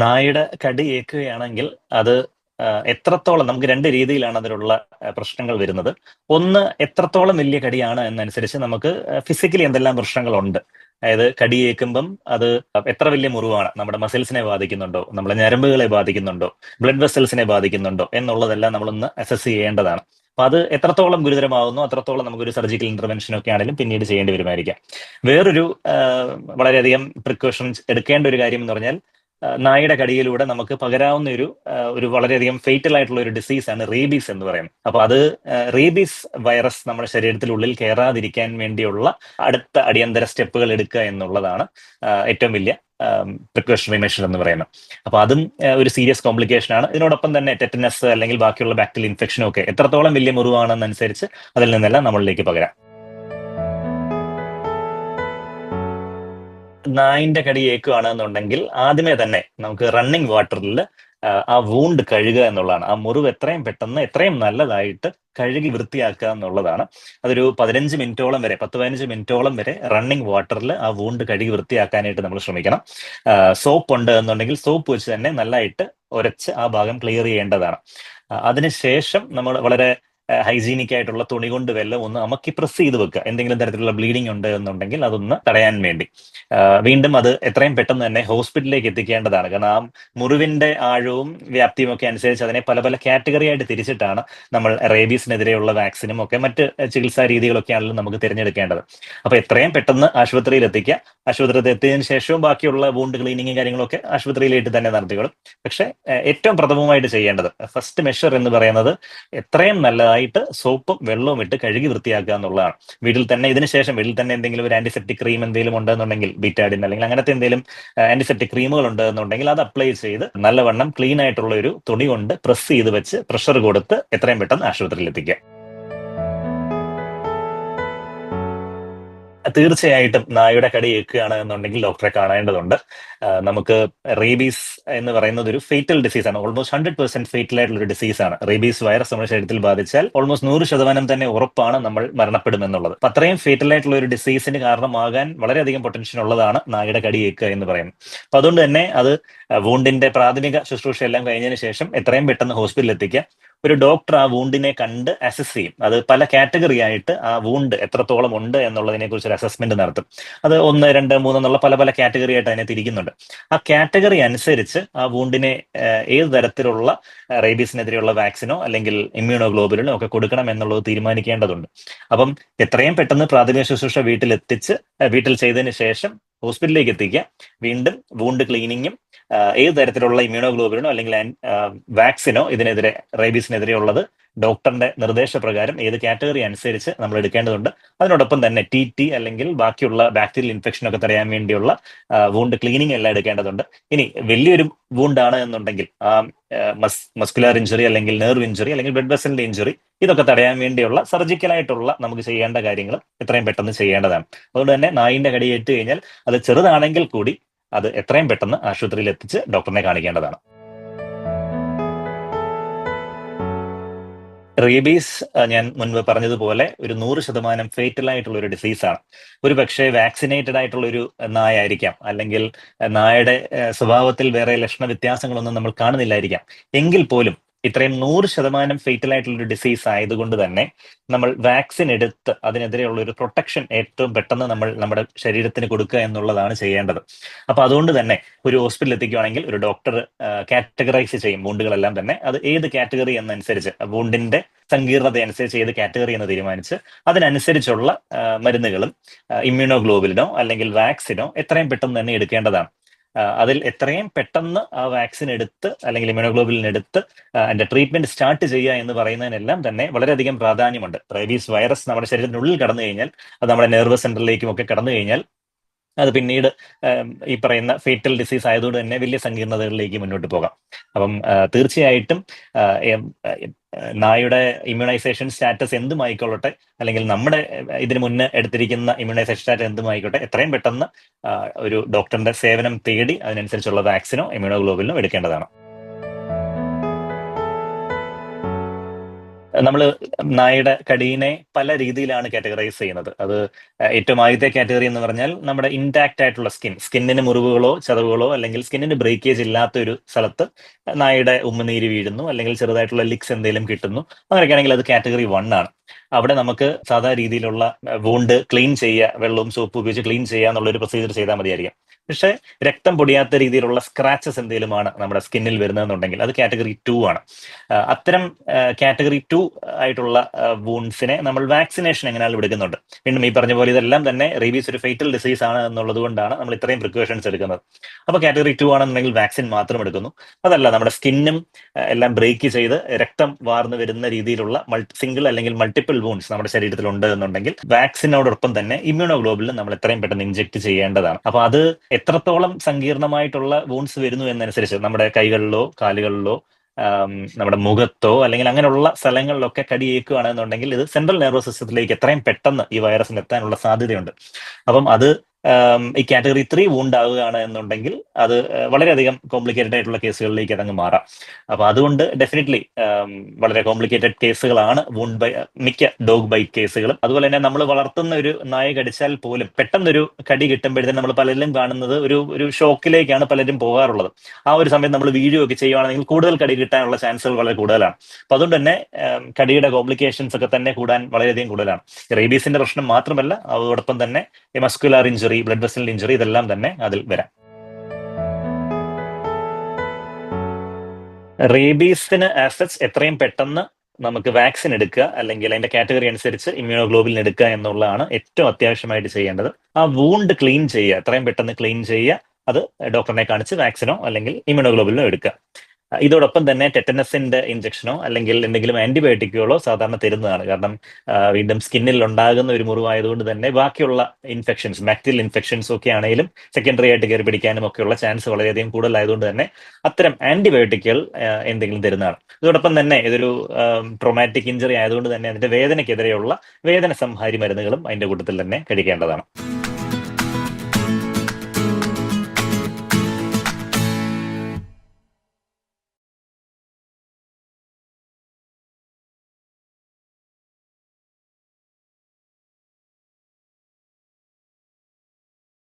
നായുടെ കടി ഏൽക്കുകയാണെങ്കിൽ അത് എത്രത്തോളം നമുക്ക് 2 രീതിയിലാണ് അതിലുള്ള പ്രശ്നങ്ങൾ വരുന്നത്. ഒന്ന് എത്രത്തോളം വലിയ കടിയാണ് എന്നനുസരിച്ച് നമുക്ക് ഫിസിക്കലി എന്തെല്ലാം പ്രശ്നങ്ങളുണ്ട്. അതായത് കടിയേൽക്കുമ്പം അത് എത്ര വലിയ മുറിവാണ്, നമ്മുടെ മസിൽസിനെ ബാധിക്കുന്നുണ്ടോ, നമ്മുടെ ഞരമ്പുകളെ ബാധിക്കുന്നുണ്ടോ, ബ്ലഡ് വെസൽസിനെ ബാധിക്കുന്നുണ്ടോ എന്നുള്ളതെല്ലാം നമ്മളൊന്ന് അസസ് ചെയ്യേണ്ടതാണ്. അപ്പൊ അത് എത്രത്തോളം ഗുരുതരമാകുന്നു അത്രത്തോളം നമുക്കൊരു സർജിക്കൽ ഇന്റർവെൻഷൻ ഒക്കെ ആണെങ്കിലും പിന്നീട് ചെയ്യേണ്ടി വരുമായിരിക്കാം. വേറൊരു വളരെയധികം പ്രിക്കോഷൻസ് എടുക്കേണ്ട ഒരു കാര്യം എന്ന് പറഞ്ഞാൽ നായുടെ കടിയിലൂടെ നമുക്ക് പകരാവുന്ന ഒരു വളരെയധികം ഫേറ്റൽ ആയിട്ടുള്ള ഒരു ഡിസീസാണ് റേബീസ് എന്ന് പറയുന്നത്. അപ്പൊ അത് റേബീസ് വൈറസ് നമ്മുടെ ശരീരത്തിനുള്ളിൽ കയറാതിരിക്കാൻ വേണ്ടിയുള്ള അടുത്ത അടിയന്തര സ്റ്റെപ്പുകൾ എടുക്കുക എന്നുള്ളതാണ് ഏറ്റവും വലിയ പ്രിക്കോഷണറി മെഷർ എന്ന് പറയുന്നത്. അപ്പൊ അതും ഒരു സീരിയസ് കോംപ്ലിക്കേഷൻ ആണ്. ഇതിനോടൊപ്പം തന്നെ ടെറ്റനസ് അല്ലെങ്കിൽ ബാക്കിയുള്ള ബാക്ടീരിയൽ ഇൻഫെക്ഷനും ഒക്കെ എത്രത്തോളം വലിയ മുറിവാണെന്നനുസരിച്ച് അതിൽ നിന്നെല്ലാം നമ്മളിലേക്ക് പകരാം. നായിന്റെ കടി ഏൽക്കുകയാണെന്നുണ്ടെങ്കിൽ ആദ്യമേ തന്നെ നമുക്ക് റണ്ണിങ് വാട്ടറിൽ ആ വൂണ്ട് കഴുകുക എന്നുള്ളതാണ്. ആ മുറിവ് എത്രയും പെട്ടെന്ന് എത്രയും നല്ലതായിട്ട് കഴുകി വൃത്തിയാക്കുക എന്നുള്ളതാണ്. അതൊരു 15 മിനിറ്റോളം വരെ 10-15 മിനിറ്റോളം വരെ റണ്ണിങ് വാട്ടറിൽ ആ വൂണ്ട് കഴുകി വൃത്തിയാക്കാനായിട്ട് നമ്മൾ ശ്രമിക്കണം. സോപ്പ് ഉണ്ട് എന്നുണ്ടെങ്കിൽ സോപ്പ് വെച്ച് തന്നെ നല്ലതായിട്ട് ഉരച്ച് ആ ഭാഗം ക്ലിയർ ചെയ്യേണ്ടതാണ്. അതിനുശേഷം നമ്മൾ വളരെ ഹൈജീനിക് ആയിട്ടുള്ള തുണി കൊണ്ട് വെല്ലം ഒന്ന് അമക്കി പ്രസ് ചെയ്ത് വെക്കുക. എന്തെങ്കിലും തരത്തിലുള്ള ബ്ലീഡിംഗ് ഉണ്ട് എന്നുണ്ടെങ്കിൽ അതൊന്ന് തടയാൻ വേണ്ടി. വീണ്ടും അത് എത്രയും പെട്ടെന്ന് തന്നെ ഹോസ്പിറ്റലിലേക്ക് എത്തിക്കേണ്ടതാണ്. കാരണം ആ മുറിവിന്റെ ആഴവും വ്യാപ്തിയും ഒക്കെ അനുസരിച്ച് അതിനെ പല പല കാറ്റഗറി ആയിട്ട് തിരിച്ചിട്ടാണ് നമ്മൾ റേബീസിനെതിരെയുള്ള വാക്സിനും ഒക്കെ മറ്റ് ചികിത്സാ രീതികളൊക്കെയാണല്ലോ നമുക്ക് തിരഞ്ഞെടുക്കേണ്ടത്. അപ്പൊ എത്രയും പെട്ടെന്ന് ആശുപത്രിയിൽ എത്തിക്കുക. ആശുപത്രിയിൽ എത്തിയതിനു ശേഷവും ബാക്കിയുള്ള വൂണ്ട് ക്ലീനിങ്ങും കാര്യങ്ങളൊക്കെ ആശുപത്രിയിലായിട്ട് തന്നെ നടത്തിക്കോളും. പക്ഷെ ഏറ്റവും പ്രഥമമായിട്ട് ചെയ്യേണ്ടത് ഫസ്റ്റ് മെഷർ എന്ന് പറയുന്നത് എത്രയും നല്ലതായിട്ട് സോപ്പും വെള്ളവും ഇട്ട് കഴുകി വൃത്തിയാക്കുക എന്നുള്ളതാണ്. വീട്ടിൽ തന്നെ വീട്ടിൽ തന്നെ എന്തെങ്കിലും ഒരു ആന്റിസെപ്റ്റിക് ക്രീം എന്തെങ്കിലും ഉണ്ടെന്നുണ്ടെങ്കിൽ ബീറ്റാഡിൻ അല്ലെങ്കിൽ അങ്ങനത്തെ എന്തെങ്കിലും ആന്റിസെപ്റ്റിക് ക്രീമുകൾ ഉണ്ടെന്നുണ്ടെങ്കിൽ അത് അപ്ലൈ ചെയ്ത് നല്ലവണ്ണം ക്ലീൻ ആയിട്ടുള്ള ഒരു തുണി കൊണ്ട് പ്രസ് ചെയ്ത് വെച്ച് പ്രഷർ കൊടുത്ത് എത്രയും പെട്ടെന്ന് ആശുപത്രിയിൽ എത്തിക്കുക. തീർച്ചയായിട്ടും നായുടെ കടി ഏൽക്കുകയാണ് എന്നുണ്ടെങ്കിൽ ഡോക്ടറെ കാണേണ്ടതുണ്ട്. നമുക്ക് റേബീസ് എന്ന് പറയുന്നത് ഒരു ഫേറ്റൽ ഡിസീസാണ്. ഓൾമോസ്റ്റ് 100% ഫേറ്റൽ ആയിട്ടുള്ള ഒരു ഡിസീസാണ്. റേബീസ് വൈറസ് നമ്മുടെ ശരീരത്തിൽ ബാധിച്ചാൽ ഓൾമോസ്റ്റ് 100% തന്നെ ഉറപ്പാണ് നമ്മൾ മരണപ്പെടും എന്നുള്ളത്. അപ്പൊ അത്രയും ഫേറ്റൽ ആയിട്ടുള്ള ഒരു ഡിസീസിന് കാരണമാകാൻ വളരെയധികം പൊട്ടൻഷ്യൽ ഉള്ളതാണ് നായുടെ കടി ഏൽക്കുക എന്ന് പറയുന്നത്. അപ്പൊ അതുകൊണ്ട് തന്നെ അത് വൂണ്ടിന്റെ പ്രാഥമിക ശുശ്രൂഷ എല്ലാം കഴിഞ്ഞതിന് ശേഷം എത്രയും പെട്ടെന്ന് ഹോസ്പിറ്റലിൽ എത്തിക്കുക. ഒരു ഡോക്ടർ ആ വൂണ്ടിനെ കണ്ട് അസസ് ചെയ്യും. അത് പല കാറ്റഗറി ആയിട്ട് ആ വൂണ്ട് എത്രത്തോളം ഉണ്ട് എന്നുള്ളതിനെ കുറിച്ച് ഒരു അസസ്മെന്റ് നടത്തും. അത് 1, 2, 3 എന്നുള്ള പല പല കാറ്റഗറി ആയിട്ട് അതിനെ തിരിക്കുന്നുണ്ട്. ആ കാറ്റഗറി അനുസരിച്ച് ആ വൂണ്ടിനെ ഏത് തരത്തിലുള്ള റേബീസിനെതിരെയുള്ള വാക്സിനോ അല്ലെങ്കിൽ ഇമ്മ്യൂണോഗ്ലോബുലിനോ ഒക്കെ കൊടുക്കണം എന്നുള്ളത് തീരുമാനിക്കേണ്ടതുണ്ട്. അപ്പം എത്രയും പെട്ടെന്ന് പ്രാഥമിക ശുശ്രൂഷ വീട്ടിൽ ചെയ്തതിന് ശേഷം ഹോസ്പിറ്റലിലേക്ക് എത്തിക്കുക. വീണ്ടും വൂണ്ട് ക്ലീനിങ്ങും ഏത് തരത്തിലുള്ള ഇമ്മ്യൂണോഗ്ലോബുലിനോ അല്ലെങ്കിൽ വാക്സിനോ ഇതിനെതിരെ റേബീസിനെതിരെ ഉള്ളത് ഡോക്ടറിന്റെ നിർദ്ദേശപ്രകാരം ഏത് കാറ്റഗറി അനുസരിച്ച് നമ്മൾ എടുക്കേണ്ടതുണ്ട്. അതിനോടൊപ്പം തന്നെ TT അല്ലെങ്കിൽ ബാക്കിയുള്ള ബാക്ടീരിയൽ ഇൻഫെക്ഷൻ ഒക്കെ തടയാൻ വേണ്ടിയുള്ള വൂണ്ട് ക്ലീനിങ് എല്ലാം എടുക്കേണ്ടതുണ്ട്. ഇനി വലിയൊരു വൂണ്ടാണ് എന്നുണ്ടെങ്കിൽ ആ മസ്കുലാർ ഇഞ്ചുറി അല്ലെങ്കിൽ നെർവ് ഇഞ്ചുറി അല്ലെങ്കിൽ ബ്ലഡ് വെസലിന്റെ ഇഞ്ചുറി ഇതൊക്കെ തടയാൻ വേണ്ടിയുള്ള സർജിക്കലായിട്ടുള്ള നമുക്ക് ചെയ്യേണ്ട കാര്യങ്ങൾ എത്രയും പെട്ടെന്ന് ചെയ്യേണ്ടതാണ്. അതുകൊണ്ട് തന്നെ നായിന്റെ കടിയേറ്റ് കഴിഞ്ഞാൽ അത് ചെറുതാണെങ്കിൽ കൂടി അത് എത്രയും പെട്ടെന്ന് ആശുപത്രിയിൽ എത്തിച്ച് ഡോക്ടറിനെ കാണിക്കേണ്ടതാണ്. റേബീസ് ഞാൻ മുൻപ് പറഞ്ഞതുപോലെ ഒരു 100% ഫേറ്റൽ ആയിട്ടുള്ള ഒരു ഡിസീസാണ്. ഒരു പക്ഷേ വാക്സിനേറ്റഡ് ആയിട്ടുള്ള ഒരു നായ ആയിരിക്കാം, അല്ലെങ്കിൽ നായയുടെ സ്വഭാവത്തിൽ വേറെ ലക്ഷണ വ്യത്യാസങ്ങളൊന്നും നമ്മൾ കാണുന്നില്ലായിരിക്കാം. എങ്കിൽ പോലും ഇത്രയും 100% ഫേറ്റൽ ആയിട്ടുള്ള ഒരു ഡിസീസ് ആയതുകൊണ്ട് തന്നെ നമ്മൾ വാക്സിൻ എടുത്ത് അതിനെതിരെയുള്ള ഒരു പ്രൊട്ടക്ഷൻ ഏറ്റവും പെട്ടെന്ന് നമ്മൾ നമ്മുടെ ശരീരത്തിന് കൊടുക്കുക എന്നുള്ളതാണ് ചെയ്യേണ്ടത്. അപ്പൊ അതുകൊണ്ട് തന്നെ ഒരു ഹോസ്പിറ്റലിൽ എത്തിക്കുകയാണെങ്കിൽ ഒരു ഡോക്ടർ കാറ്റഗറൈസ് ചെയ്യും വൂണ്ടുകളെല്ലാം തന്നെ. അത് ഏത് കാറ്റഗറി എന്നനുസരിച്ച് വൂണ്ടിന്റെ സങ്കീർണത അനുസരിച്ച് ഏത് കാറ്റഗറി എന്ന് തീരുമാനിച്ച് അതിനനുസരിച്ചുള്ള മരുന്നുകളും ഇമ്മ്യൂണോഗ്ലോബുലിനോ അല്ലെങ്കിൽ വാക്സിനോ എത്രയും പെട്ടെന്ന് തന്നെ എടുക്കേണ്ടതാണ്. അതിൽ എത്രയും പെട്ടെന്ന് ആ വാക്സിൻ എടുത്ത് അല്ലെങ്കിൽ ഇമ്മ്യൂണോഗ്ലോബുലിൻ എടുത്ത് അതിന്റെ ട്രീറ്റ്മെന്റ് സ്റ്റാർട്ട് ചെയ്യുക എന്ന് പറയുന്നതിനെല്ലാം തന്നെ വളരെയധികം പ്രാധാന്യമുണ്ട്. റേബീസ് വൈറസ് നമ്മുടെ ശരീരത്തിനുള്ളിൽ കടന്നു കഴിഞ്ഞാൽ അത് നമ്മുടെ നെർവസ് സെന്ററിലേക്കും ഒക്കെ കടന്നു കഴിഞ്ഞാൽ അത് പിന്നീട് ഈ പറയുന്ന ഫേറ്റൽ ഡിസീസ് ആയതുകൊണ്ട് തന്നെ വലിയ സങ്കീർണതകളിലേക്ക് മുന്നോട്ട് പോകാം. അപ്പം തീർച്ചയായിട്ടും നായുടെ ഇമ്മ്യൂണൈസേഷൻ സ്റ്റാറ്റസ് എന്തുമായിക്കൊള്ളട്ടെ, അല്ലെങ്കിൽ നമ്മുടെ ഇതിന് മുന്നേ എടുത്തിരിക്കുന്ന ഇമ്മ്യൂണൈസേഷൻ സ്റ്റാറ്റസ് എന്തുമായിക്കോട്ടെ, എത്രയും പെട്ടെന്ന് ഒരു ഡോക്ടറിന്റെ സേവനം തേടി അതിനനുസരിച്ചുള്ള വാക്സിനോ ഇമ്മ്യൂണോഗ്ലോബുലിനോ എടുക്കേണ്ടതാണ്. നമ്മൾ നായയുടെ കടീനെ പല രീതിയിലാണ് കാറ്റഗറൈസ് ചെയ്യുന്നത്. അത് ഏറ്റവും ആദ്യത്തെ കാറ്റഗറി എന്ന് പറഞ്ഞാൽ നമ്മുടെ ഇൻടാക്റ്റ് ആയിട്ടുള്ള സ്കിന്നിന് മുറിവുകളോ ചതവുകളോ അല്ലെങ്കിൽ സ്കിന്നിന് ബ്രേക്കേജ് ഇല്ലാത്ത ഒരു സ്ഥലത്ത് നായയുടെ ഉമ്മനീര് വീഴുന്നു, അല്ലെങ്കിൽ ചെറുതായിട്ടുള്ള ലിക്സ് എന്തെങ്കിലും കിട്ടുന്നു, അങ്ങനെയൊക്കെയാണെങ്കിൽ അത് കാറ്റഗറി 1 ആണ്. അവിടെ നമുക്ക് സാധാ രീതിയിലുള്ള വൂണ്ട് ക്ലീൻ ചെയ്യുക, വെള്ളവും സോപ്പും ഉപയോഗിച്ച് ക്ലീൻ ചെയ്യുക എന്നുള്ള ഒരു പ്രൊസീജിയർ ചെയ്താൽ മതിയായിരിക്കും. പക്ഷേ രക്തം പൊടിയാത്ത രീതിയിലുള്ള സ്ക്രാച്ചസ് എന്തെങ്കിലുമാണ് നമ്മുടെ സ്കിന്നിൽ വരുന്നതെന്നുണ്ടെങ്കിൽ അത് കാറ്റഗറി 2 ആണ്. അത്തരം കാറ്റഗറി 2 ആയിട്ടുള്ള വൂൺസിനെ നമ്മൾ വാക്സിനേഷൻ എങ്ങനെയാണ് എടുക്കുന്നുണ്ട്. വീണ്ടും ഈ പറഞ്ഞ പോലെ ഇതെല്ലാം തന്നെ റേബീസ് ഒരു ഫേറ്റൽ ഡിസീസ് ആണ് എന്നുള്ളത് കൊണ്ടാണ് നമ്മൾ ഇത്രയും പ്രിക്കോഷൻസ് എടുക്കുന്നത്. അപ്പോൾ കാറ്റഗറി 2 ആണെന്നുണ്ടെങ്കിൽ വാക്സിൻ മാത്രം എടുക്കുന്നു. അതല്ല, നമ്മുടെ സ്കിന്നും എല്ലാം ബ്രേക്ക് ചെയ്ത് രക്തം വാർന്നു വരുന്ന രീതിയിലുള്ള സിംഗിൾ അല്ലെങ്കിൽ മൾട്ടിപ്പിൾ വൂൺസ് നമ്മുടെ ശരീരത്തിൽ ഉണ്ട് എന്നുണ്ടെങ്കിൽ വാക്സിനോടൊപ്പം തന്നെ ഇമ്മ്യൂണോഗ്ലോബുലിൻ നമ്മൾ എത്രയും പെട്ടെന്ന് ഇഞ്ചെക്ട് ചെയ്യേണ്ടതാണ്. അപ്പൊ അത് എത്രത്തോളം സങ്കീർണമായിട്ടുള്ള വൂൺസ് വരുന്നു എന്നനുസരിച്ച് നമ്മുടെ കൈകളിലോ കാലുകളിലോ നമ്മുടെ മുഖത്തോ അല്ലെങ്കിൽ അങ്ങനെയുള്ള സ്ഥലങ്ങളിലൊക്കെ കടിയേക്കുകയാണെന്നുണ്ടെങ്കിൽ ഇത് സെൻട്രൽ നെർവസ് സിസ്റ്റത്തിലേക്ക് എത്രയും പെട്ടെന്ന് ഈ വൈറസിന് എത്താനുള്ള സാധ്യതയുണ്ട്. അപ്പം അത് ഈ കാറ്റഗറി 3 വൂണ്ട് ആവുകയാണ് എന്നുണ്ടെങ്കിൽ അത് വളരെയധികം കോംപ്ലിക്കേറ്റഡ് ആയിട്ടുള്ള കേസുകളിലേക്ക് അതങ്ങ് മാറാം. അപ്പൊ അതുകൊണ്ട് ഡെഫിനറ്റ്ലി വളരെ കോംപ്ലിക്കേറ്റഡ് കേസുകളാണ് മിക്ക ഡോഗ് ബൈറ്റ് കേസുകളും. അതുപോലെ തന്നെ നമ്മൾ വളർത്തുന്ന ഒരു നായ കടിച്ചാൽ പോലും പെട്ടെന്നൊരു കടി കിട്ടുമ്പോഴത്തേക്കും നമ്മൾ പലരിലും കാണുന്നത് ഒരു ഷോക്കിലേക്കാണ് പലരും പോകാറുള്ളത്. ആ ഒരു സമയത്ത് നമ്മൾ വീഴുകയൊക്കെ ചെയ്യുകയാണെങ്കിൽ കൂടുതൽ കടി കിട്ടാനുള്ള ചാൻസുകൾ വളരെ കൂടുതലാണ്. അപ്പൊ അതുകൊണ്ട് തന്നെ കടിയുടെ കോംപ്ലിക്കേഷൻസ് ഒക്കെ തന്നെ കൂടാൻ വളരെയധികം കൂടുതലാണ്. റേബീസിന്റെ പ്രശ്നം മാത്രമല്ല, അതോടൊപ്പം തന്നെ muscular injury, blood vessel injury, ഇതെല്ലാം തന്നെ അതിൽ വരാം. റേബീസിന് ആസറ്റ്സ് എത്രയും പെട്ടെന്ന് നമുക്ക് വാക്സിൻ എടുക്കുക അല്ലെങ്കിൽ അതിന്റെ കാറ്റഗറി അനുസരിച്ച് ഇമ്മ്യൂണോഗ്ലോബുലിൻ എടുക്കുക എന്നുള്ളതാണ് ഏറ്റവും അത്യാവശ്യമായിട്ട് ചെയ്യേണ്ടത്. ആ വൂണ്ട് ക്ലീൻ ചെയ്യുക, എത്രയും പെട്ടെന്ന് ക്ലീൻ ചെയ്യുക, അത് ഡോക്ടറിനെ കാണിച്ച് വാക്സിനോ അല്ലെങ്കിൽ ഇമ്മ്യൂണോഗ്ലോബുലിനോ എടുക്കുക. ഇതോടൊപ്പം തന്നെ ടെറ്റനസിന്റെ ഇഞ്ചക്ഷനോ അല്ലെങ്കിൽ എന്തെങ്കിലും ആന്റിബയോട്ടിക്കുകളോ സാധാരണ തരുന്നതാണ്. കാരണം വീണ്ടും സ്കിന്നിൽ ഉണ്ടാകുന്ന ഒരു മുറിവായതുകൊണ്ട് തന്നെ ബാക്കിയുള്ള ഇൻഫെക്ഷൻസ്, ബാക്ടീരിയൽ ഇൻഫെക്ഷൻസ് ഒക്കെ ആണെങ്കിലും സെക്കൻഡറി ആയിട്ട് കയറി പിടിക്കാനും ഒക്കെയുള്ള ചാൻസ് വളരെയധികം കൂടുതലായതുകൊണ്ട് തന്നെ അത്തരം ആന്റിബയോട്ടിക്കുകൾ എന്തെങ്കിലും തരുന്നതാണ്. ഇതോടൊപ്പം തന്നെ ഇതൊരു ട്രോമാറ്റിക് ഇഞ്ചറി ആയതുകൊണ്ട് തന്നെ അതിന്റെ വേദനയ്ക്കെതിരെയുള്ള വേദന സംഹാരി മരുന്നുകളും അതിന്റെ കൂട്ടത്തിൽ തന്നെ കഴിക്കേണ്ടതാണ്.